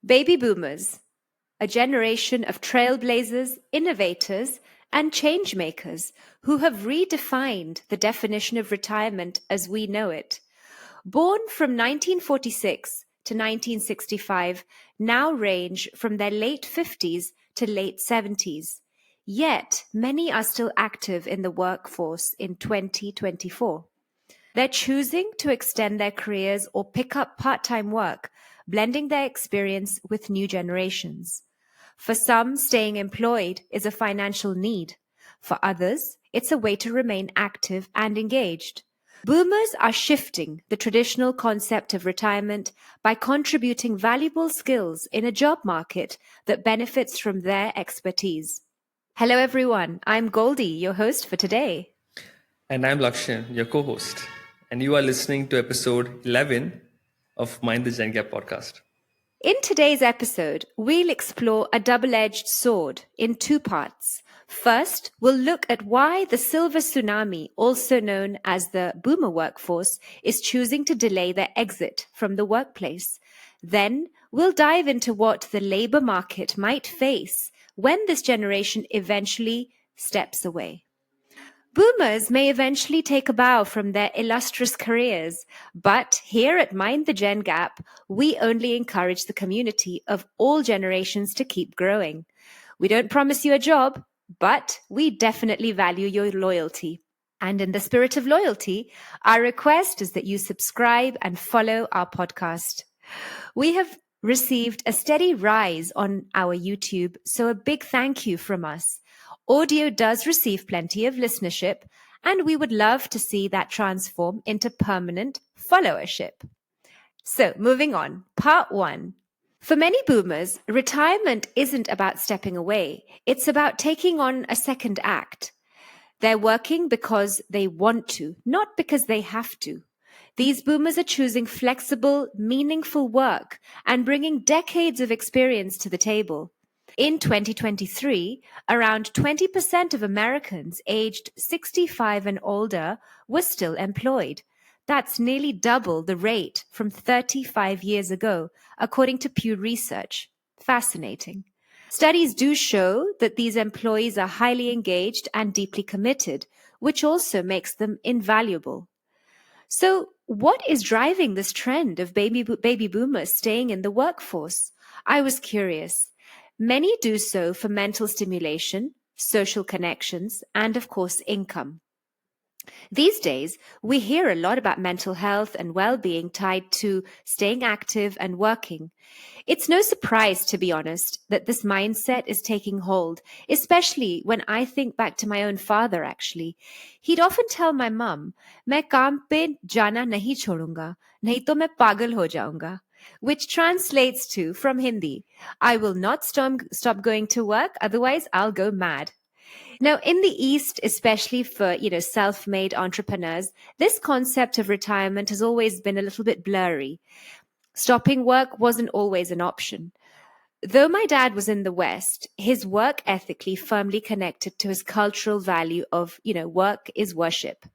Baby boomers, a generation of trailblazers, innovators, and change makers who have redefined the definition of retirement as we know it. Born from 1946 to 1965, now range from their late 50s to late 70s. Yet, many are still active in the workforce in 2024. They're choosing to extend their careers or pick up part-time work, blending their experience with new generations. For some, staying employed is a financial need. For others, it's a way to remain active and engaged. Boomers are shifting the traditional concept of retirement by contributing valuable skills in a job market that benefits from their expertise. Hello, everyone. I'm Goldie, your host for today. And I'm Lakshan, your co host. And you are listening to episode 11 of Mind the Gen Gap podcast. In today's episode, we'll explore a double-edged sword in two parts. First, we'll look at why the silver tsunami, also known as the boomer workforce, is choosing to delay their exit from the workplace. Then, we'll dive into what the labor market might face when this generation eventually steps away. Boomers may eventually take a bow from their illustrious careers, but here at Mind the Gen Gap, we only encourage the community of all generations to keep growing. We don't promise you a job, but we definitely value your loyalty. And in the spirit of loyalty, our request is that you subscribe and follow our podcast. We have received a steady rise on our YouTube, so a big thank you from us. Audio does receive plenty of listenership, and we would love to see that transform into permanent followership. So, moving on, part one. For many boomers, retirement isn't about stepping away. It's about taking on a second act. They're working because they want to, not because they have to. These boomers are choosing flexible, meaningful work and bringing decades of experience to the table. In 2023, around 20% of Americans aged 65 and older were still employed. That's nearly double the rate from 35 years ago, according to Pew Research. Fascinating. Studies do show that these employees are highly engaged and deeply committed, which also makes them invaluable. So, what is driving this trend of baby boomers staying in the workforce? I was curious. Many do so for mental stimulation, social connections, and of course, income. These days, we hear a lot about mental health and well-being tied to staying active and working. It's no surprise, to be honest, that this mindset is taking hold, especially when I think back to my own father, actually. He'd often tell my mum, "मैं काम पे जाना नहीं छोड़ूंगा, नहीं तो मैं पागल हो जाऊंगा," which translates to, from Hindi, "I will not stop going to work, otherwise I'll go mad." Now, in the East, especially for, self-made entrepreneurs, this concept of retirement has always been a little bit blurry. Stopping work wasn't always an option. Though my dad was in the West, his work ethically firmly connected to his cultural value of, work is worship.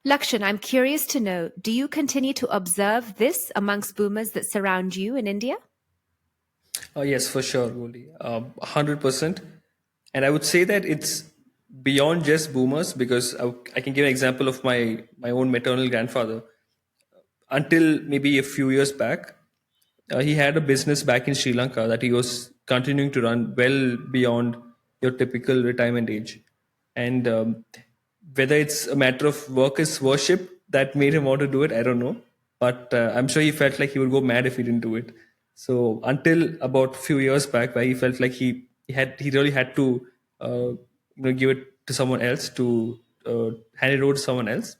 Lakshan, I'm curious to know, do you continue to observe this amongst boomers that surround you in India? Yes, for sure, Goldie. 100%. And I would say that it's beyond just boomers because I can give an example of my own maternal grandfather. Until maybe a few years back, he had a business back in Sri Lanka that he was continuing to run well beyond your typical retirement age. And whether it's a matter of work is worship that made him want to do it, I don't know. But I'm sure he felt like he would go mad if he didn't do it. So until about a few years back, where he felt like he really had to give it to someone else, to hand it over to someone else,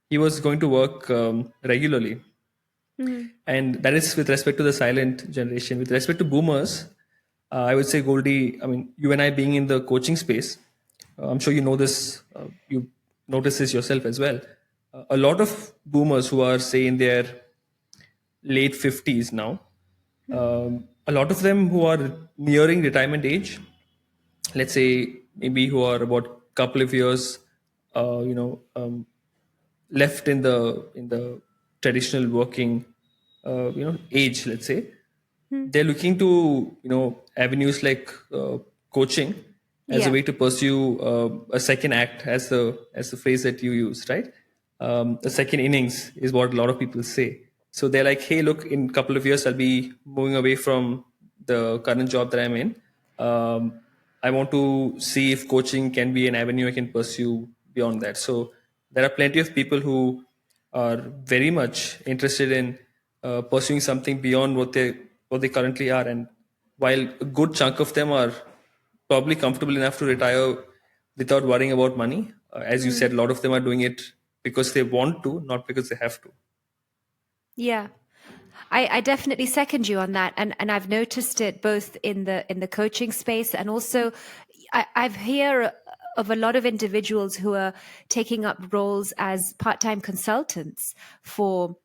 he was going to work regularly. And that is with respect to the silent generation. With respect to boomers, I would say, Goldie, I mean, you and I being in the coaching space, I'm sure you know this, you notice this yourself as well. A lot of boomers who are, say, in their late 50s now, a lot of them who are nearing retirement age, let's say maybe who are about a couple of years, left in the traditional working age, let's say, they're looking to avenues like coaching as a Yeah. way to pursue a second act, as the phrase that you used, right? A second innings is what a lot of people say. So they're like, hey, look, in a couple of years I'll be moving away from the current job that I'm in. I want to see if coaching can be an avenue I can pursue beyond that. So there are plenty of people who are very much interested in pursuing something beyond what they currently are. And while a good chunk of them are probably comfortable enough to retire without worrying about money, as you said, a lot of them are doing it because they want to, not because they have to. Yeah. I definitely second you on that, and I've noticed it both in the coaching space, and also I've hear of a lot of individuals who are taking up roles as part-time consultants for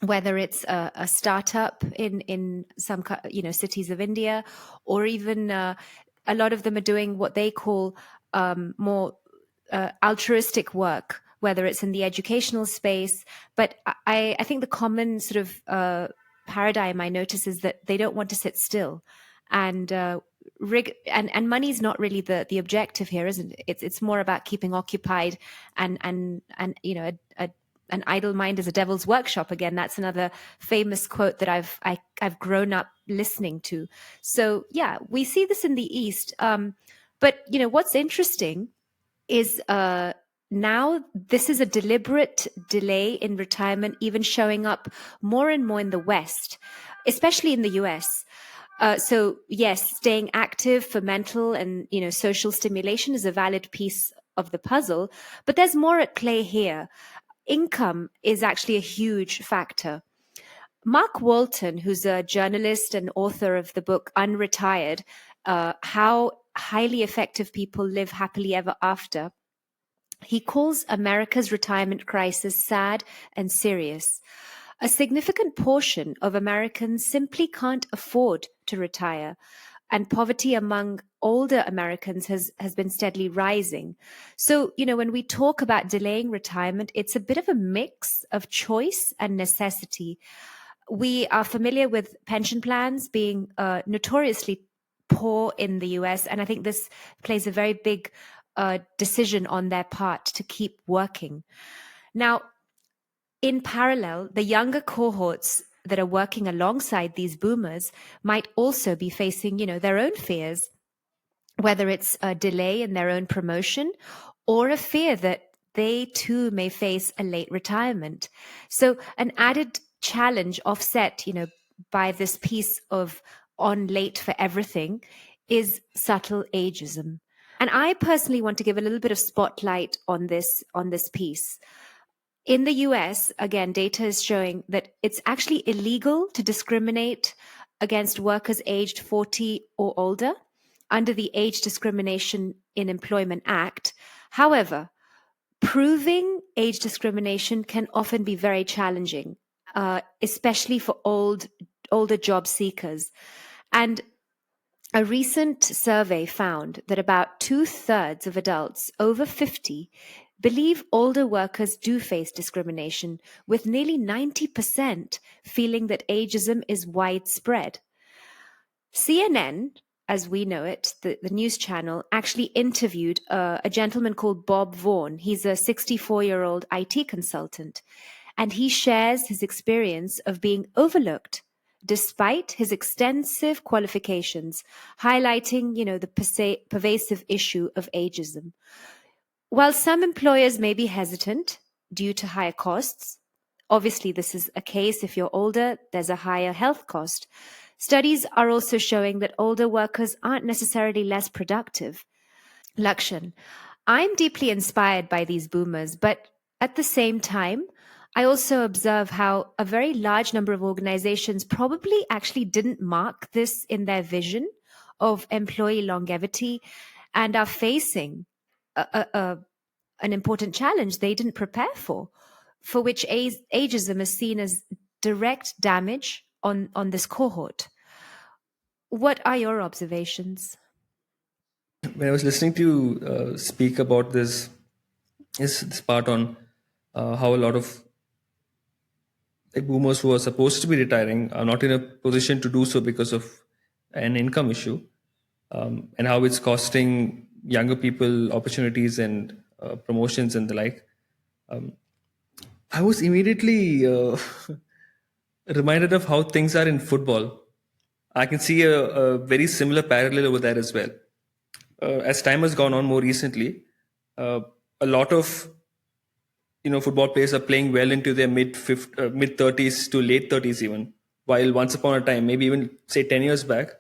whether it's a startup in some cities of India, or even a lot of them are doing what they call more altruistic work, whether it's in the educational space. But I think the common sort of paradigm I notice is that they don't want to sit still, and and money's not really the objective here, isn't it? It's more about keeping occupied, and an idle mind is a devil's workshop. Again, that's another famous quote that I've grown up listening to. So yeah, we see this in the East. But what's interesting is now this is a deliberate delay in retirement, even showing up more and more in the West, especially in the US. So yes, staying active for mental and social stimulation is a valid piece of the puzzle, but there's more at play here. Income is actually a huge factor. Mark Walton, who's a journalist and author of the book Unretired, How Highly Effective People Live Happily Ever After, he calls America's retirement crisis sad and serious. A significant portion of Americans simply can't afford to retire, and poverty among older Americans has been steadily rising. So, when we talk about delaying retirement, it's a bit of a mix of choice and necessity. We are familiar with pension plans being notoriously poor in the US, and I think this plays a very big decision on their part to keep working. Now, in parallel, the younger cohorts that are working alongside these boomers might also be facing, their own fears, whether it's a delay in their own promotion or a fear that they too may face a late retirement. So an added challenge offset, by this piece of on late for everything is subtle ageism. And I personally want to give a little bit of spotlight on this piece. In the US, again, data is showing that it's actually illegal to discriminate against workers aged 40 or older under the Age Discrimination in Employment Act. However, proving age discrimination can often be very challenging, especially for older job seekers. And a recent survey found that about two-thirds of adults over 50 believe older workers do face discrimination, with nearly 90% feeling that ageism is widespread. CNN, as we know it, the news channel, actually interviewed a gentleman called Bob Vaughan. He's a 64-year-old IT consultant, and he shares his experience of being overlooked despite his extensive qualifications, highlighting, the pervasive issue of ageism. While some employers may be hesitant due to higher costs, obviously this is a case if you're older, there's a higher health cost. Studies are also showing that older workers aren't necessarily less productive. Lakshan, I'm deeply inspired by these boomers, but at the same time, I also observe how a very large number of organizations probably actually didn't mark this in their vision of employee longevity and are facing an important challenge they didn't prepare for which ageism is seen as direct damage on this cohort. What are your observations? When I was listening to you speak about this part on how a lot of like boomers who are supposed to be retiring are not in a position to do so because of an income issue, and how it's costing younger people opportunities and promotions and the like. I was immediately reminded of how things are in football. I can see a very similar parallel over there as well. As time has gone on more recently, a lot of football players are playing well into their mid 30s to late 30s even. While once upon a time, maybe even say 10 years back,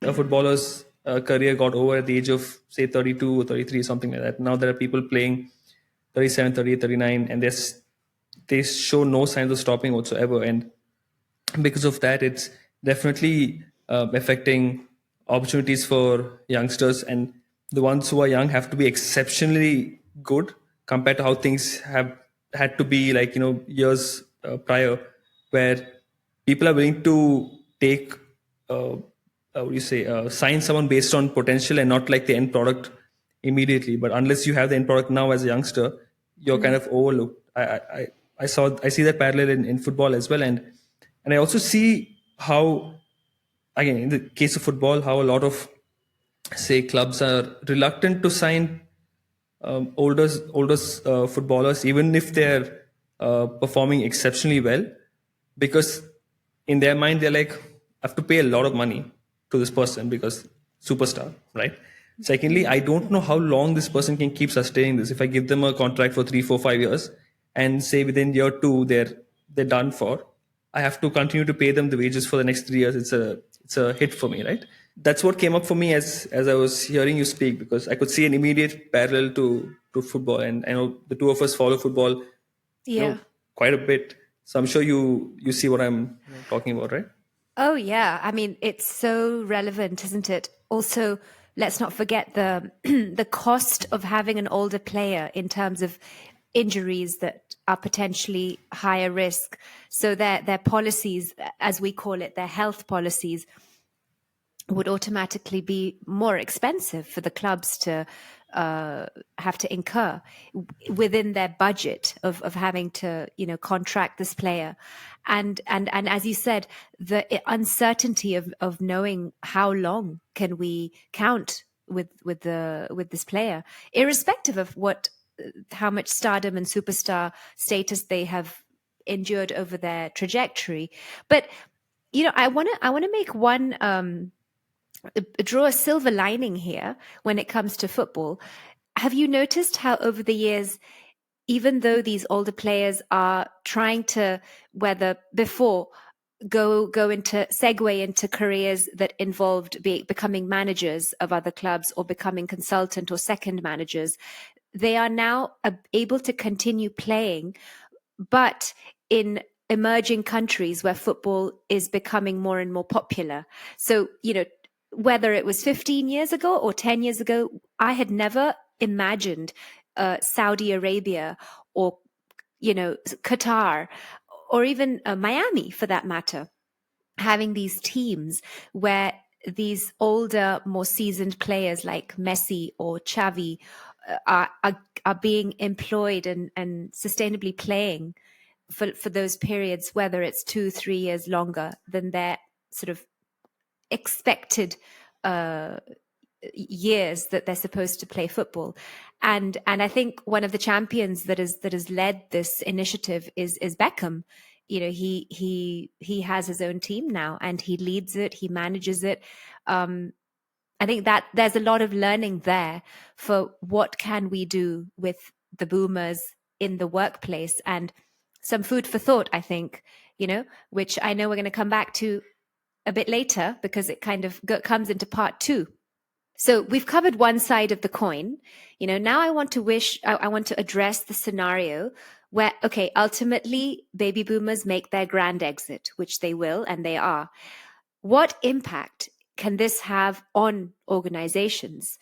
a footballer's career got over at the age of say 32 or 33, something like that. Now there are people playing 37, 38, 39, and they show no signs of stopping whatsoever. And because of that, it's definitely affecting opportunities for youngsters, and the ones who are young have to be exceptionally good compared to how things have had to be, like years prior, where people are willing to take what do you say sign someone based on potential and not like the end product immediately. But unless you have the end product now as a youngster, you're kind of overlooked. I see that parallel in football as well. And I also see how, again, in the case of football, how a lot of, say, clubs are reluctant to sign older footballers, even if they're performing exceptionally well, because in their mind they're like, I have to pay a lot of money to this person because superstar, right? Secondly, I don't know how long this person can keep sustaining this. If I give them a contract for 3, 4, 5 years, and say within year two they're done for, I have to continue to pay them the wages for the next 3 years. It's a hit for me, right? That's what came up for me as I was hearing you speak, because I could see an immediate parallel to football, and I know the two of us follow football, Yeah. quite a bit. So I'm sure you see what I'm talking about, right? Oh, yeah. I mean, it's so relevant, isn't it? Also, let's not forget the the cost of having an older player in terms of injuries that are potentially higher risk. So their policies, as we call it, their health policies, would automatically be more expensive for the clubs to have to incur within their budget of having to contract this player, and as you said, the uncertainty of knowing how long can we count with this player, irrespective of what how much stardom and superstar status they have endured over their trajectory. But I want to make one draw a silver lining here when it comes to football. Have you noticed how over the years, even though these older players are trying to, whether before go into segue into careers that involved becoming managers of other clubs or becoming consultant or second managers, they are now able to continue playing, but in emerging countries where football is becoming more and more popular. So, whether it was 15 years ago or 10 years ago, I had never imagined Saudi Arabia or, Qatar or even Miami, for that matter, having these teams where these older, more seasoned players like Messi or Xavi are being employed and sustainably playing for those periods, whether it's 2, 3 years longer than their sort of expected uh, years that they're supposed to play football. And I think one of the champions that has led this initiative is Beckham. He has his own team now, and he leads it, he manages it. I think that there's a lot of learning there for what can we do with the boomers in the workplace, and some food for thought, I think, which I know we're going to come back to a bit later because it kind of comes into part two. So we've covered one side of the coin. Now I want to address the scenario where, okay, ultimately baby boomers make their grand exit, which they will, and they are. What impact can this have on organizations?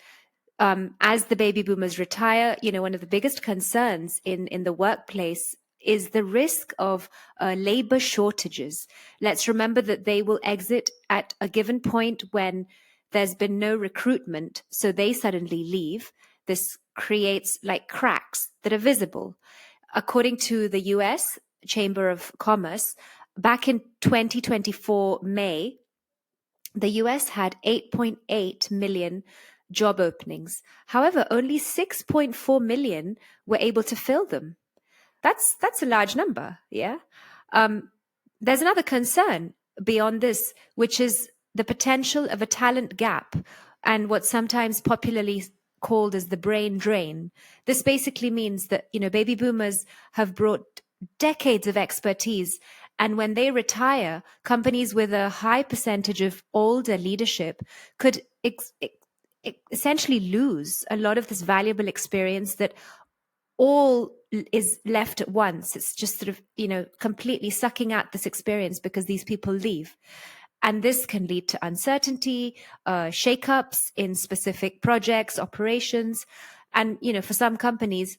As the baby boomers retire, one of the biggest concerns in the workplace is the risk of labor shortages. Let's remember that they will exit at a given point when there's been no recruitment, so they suddenly leave. This creates like cracks that are visible. According to the US Chamber of Commerce, back in 2024 May, the US had 8.8 million job openings. However, only 6.4 million were able to fill them. That's a large number, yeah. There's another concern beyond this, which is the potential of a talent gap and what's sometimes popularly called as the brain drain. This basically means that, baby boomers have brought decades of expertise, and when they retire, companies with a high percentage of older leadership could essentially lose a lot of this valuable experience that all is left at once. It's just sort of, completely sucking out this experience because these people leave. And this can lead to uncertainty, shakeups in specific projects, operations. And, for some companies,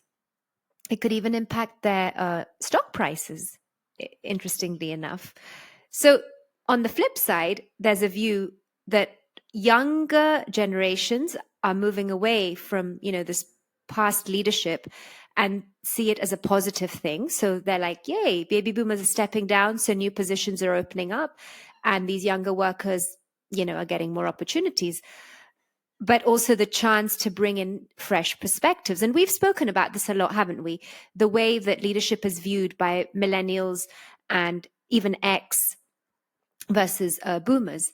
it could even impact their stock prices, interestingly enough. So on the flip side, there's a view that younger generations are moving away from, this past leadership and see it as a positive thing. So they're like, yay, baby boomers are stepping down, so new positions are opening up, and these younger workers, are getting more opportunities, but also the chance to bring in fresh perspectives. And we've spoken about this a lot, haven't we? The way that leadership is viewed by millennials and even X versus boomers.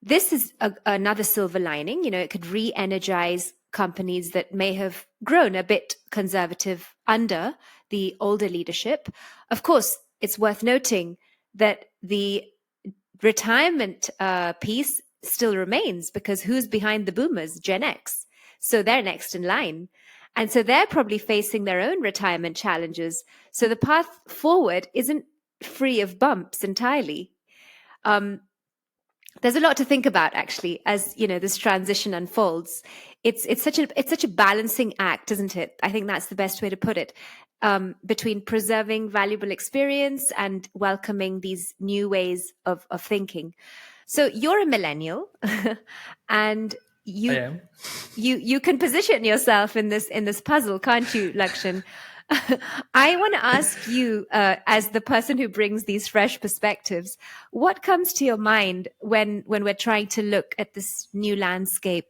This is another silver lining. It could re-energize companies that may have grown a bit conservative under the older leadership. Of course, it's worth noting that the retirement piece still remains, because who's behind the boomers? Gen X. So they're next in line. And so they're probably facing their own retirement challenges. So the path forward isn't free of bumps entirely. There's a lot to think about, actually, as this transition unfolds. It's such a balancing act, isn't it? I think that's the best way to put it, between preserving valuable experience and welcoming these new ways of thinking. So you're a millennial, and I am. you can position yourself in this puzzle, can't you, Lakshan? I want to ask you, as the person who brings these fresh perspectives, what comes to your mind when we're trying to look at this new landscape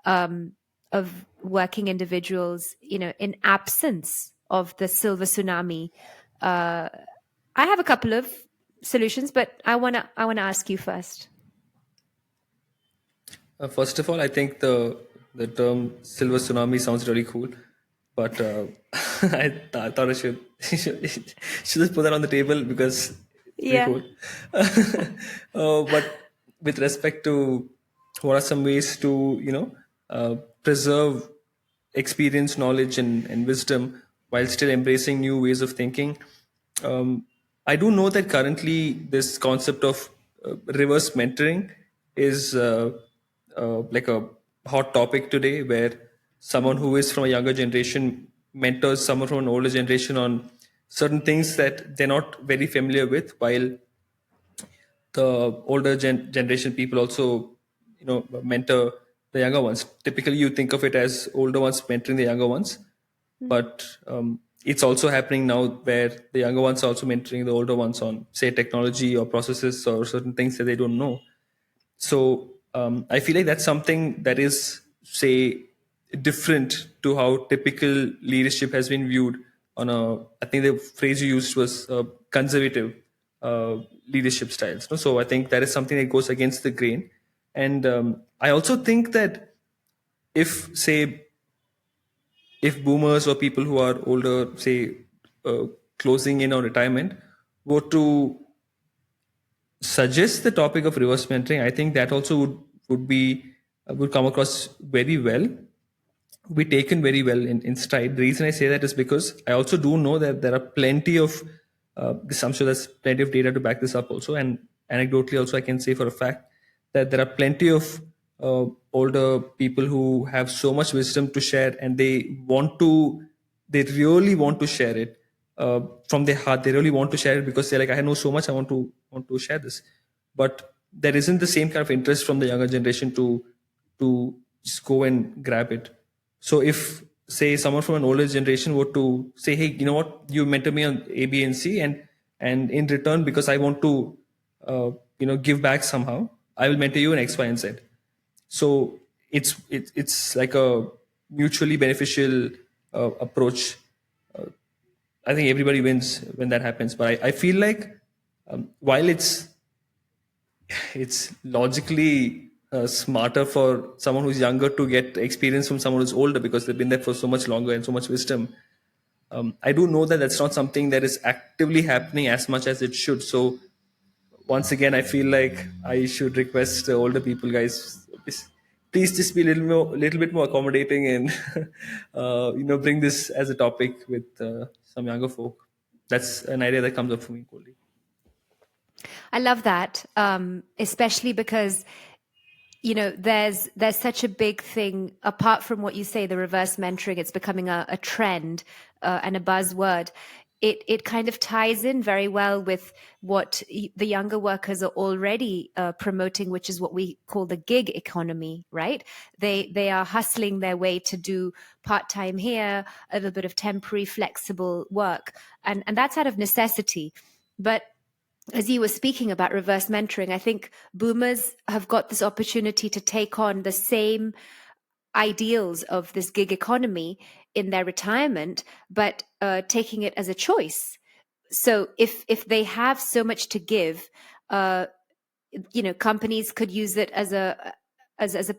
of working individuals, in absence of the silver tsunami? I have a couple of solutions, but I wanna ask you first. First of all, I think the term silver tsunami sounds really cool, but I thought I should just put that on the table because it's pretty Yeah. cool. But with respect to what are some ways to preserve experience, knowledge, and wisdom while still embracing new ways of thinking. I do know that currently this concept of reverse mentoring is like a hot topic today, where someone who is from a younger generation mentors someone from an older generation on certain things that they're not very familiar with, while the older generation people also mentor the younger ones. Typically you think of it as older ones mentoring the younger ones, but it's also happening now where the younger ones are also mentoring the older ones on, say, technology or processes or certain things that they don't know. So I feel like that's something that is, say, different to how typical leadership has been viewed on a, I think the phrase you used was conservative leadership styles. No? So I think that is something that goes against the grain. And I also think that if, say, if boomers or people who are older, say, closing in on retirement, were to suggest the topic of reverse mentoring, I think that also would be would come across very well, be taken very well in stride. The reason I say that is because I also do know that there are plenty of this. I'm sure there's plenty of data to back this up also, and anecdotally also I can say for a fact that there are plenty of older people who have so much wisdom to share, and they really want to share it from their heart. They really want to share it because they're like, I know so much, I want to share this, but there isn't the same kind of interest from the younger generation to just go and grab it. So if, say, someone from an older generation were to say, hey, you know what, you mentor me on A, B, and C, and and in return, because I want to give back somehow, I will mentor you in X, Y, and Z. So it's like a mutually beneficial approach. I think everybody wins when that happens. But I feel like, while it's logically smarter for someone who's younger to get experience from someone who's older because they've been there for so much longer and so much wisdom. I do know that that's not something that is actively happening as much as it should. So once again, I feel like I should request older people, guys, please just be a little bit more accommodating, and bring this as a topic with some younger folk. That's an idea that comes up for me, Goldie. I love that, especially because there's such a big thing apart from what you say, the reverse mentoring. It's becoming a trend and a buzzword. It kind of ties in very well with what the younger workers are already promoting, which is what we call the gig economy, right? They are hustling their way to do part-time here, a little bit of temporary flexible work, and that's out of necessity. But as you were speaking about reverse mentoring, I think boomers have got this opportunity to take on the same ideals of this gig economy in their retirement, but taking it as a choice. So if they have so much to give, uh, companies could use it as a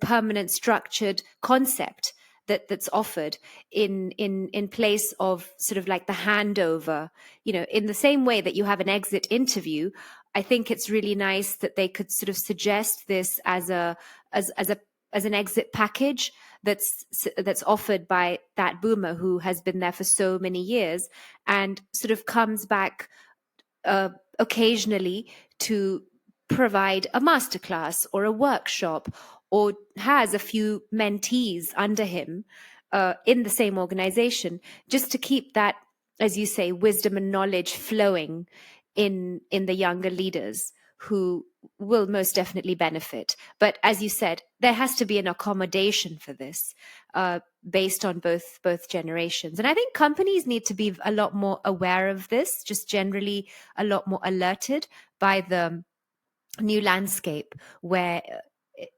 permanent structured concept that's offered in place of sort of like the handover. In the same way that you have an exit interview, I think it's really nice that they could sort of suggest this as an exit package that's offered by that boomer who has been there for so many years and sort of comes back occasionally to provide a masterclass or a workshop, or has a few mentees under him in the same organization, just to keep that, as you say, wisdom and knowledge flowing in the younger leaders who will most definitely benefit. But as you said, there has to be an accommodation for this, based on both generations. And I think companies need to be a lot more aware of this, just generally a lot more alerted by the new landscape where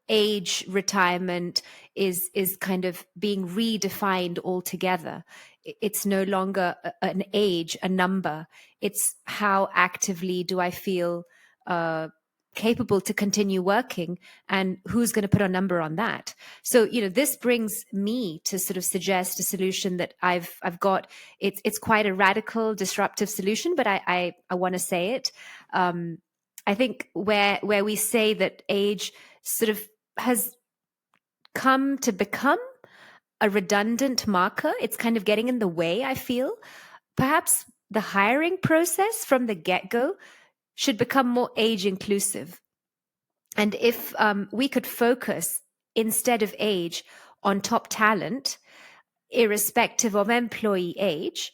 age retirement is kind of being redefined altogether. It's no longer an age, a number. It's how actively do I feel capable to continue working, and who's going to put a number on that. So this brings me to sort of suggest a solution that I've got. It's quite a radical, disruptive solution, but I want to say it. I think where we say that age sort of has come to become a redundant marker, it's kind of getting in the way, I feel. Perhaps the hiring process from the get-go should become more age inclusive. And if we could focus, instead of age, on top talent, irrespective of employee age,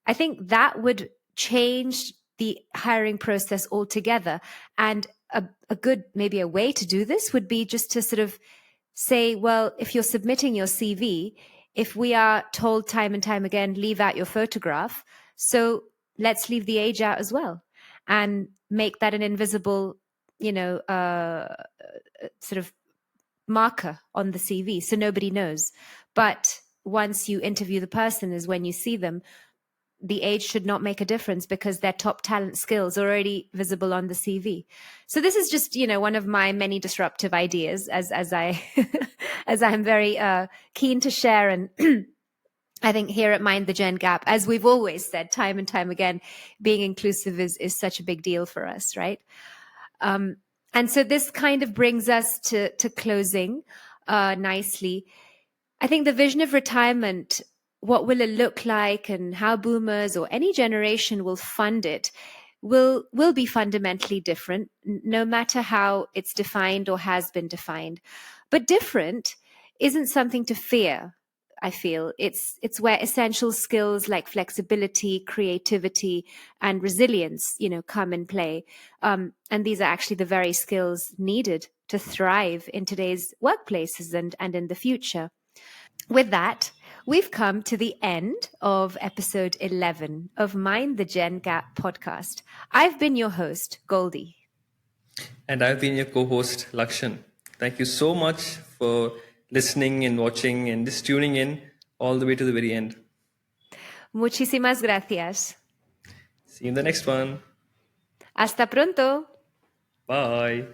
I think that would change the hiring process altogether. And a good, maybe a way to do this would be just to sort of say, well, if you're submitting your CV, if we are told time and time again, leave out your photograph, so let's leave the age out as well and make that an invisible, sort of marker on the CV so nobody knows. But once you interview the person is when you see them. The age should not make a difference because their top talent skills are already visible on the CV. So this is just, one of my many disruptive ideas as I as I'm very keen to share. And I think here at Mind the Gen Gap, as we've always said time and time again, being inclusive is such a big deal for us, right? And so this kind of brings us to closing nicely. I think the vision of retirement, what will it look like, and how boomers or any generation will fund it, will be fundamentally different, no matter how it's defined or has been defined. But different isn't something to fear. I feel it's where essential skills like flexibility, creativity, and resilience, come in play. And these are actually the very skills needed to thrive in today's workplaces and in the future. With that, We've come to the end of episode 11 of Mind the Gen Gap podcast. I've been your host, Goldie. And I've been your co host, Lakshan. Thank you so much for listening and watching and just tuning in all the way to the very end. Muchísimas gracias. See you in the next one. Hasta pronto. Bye.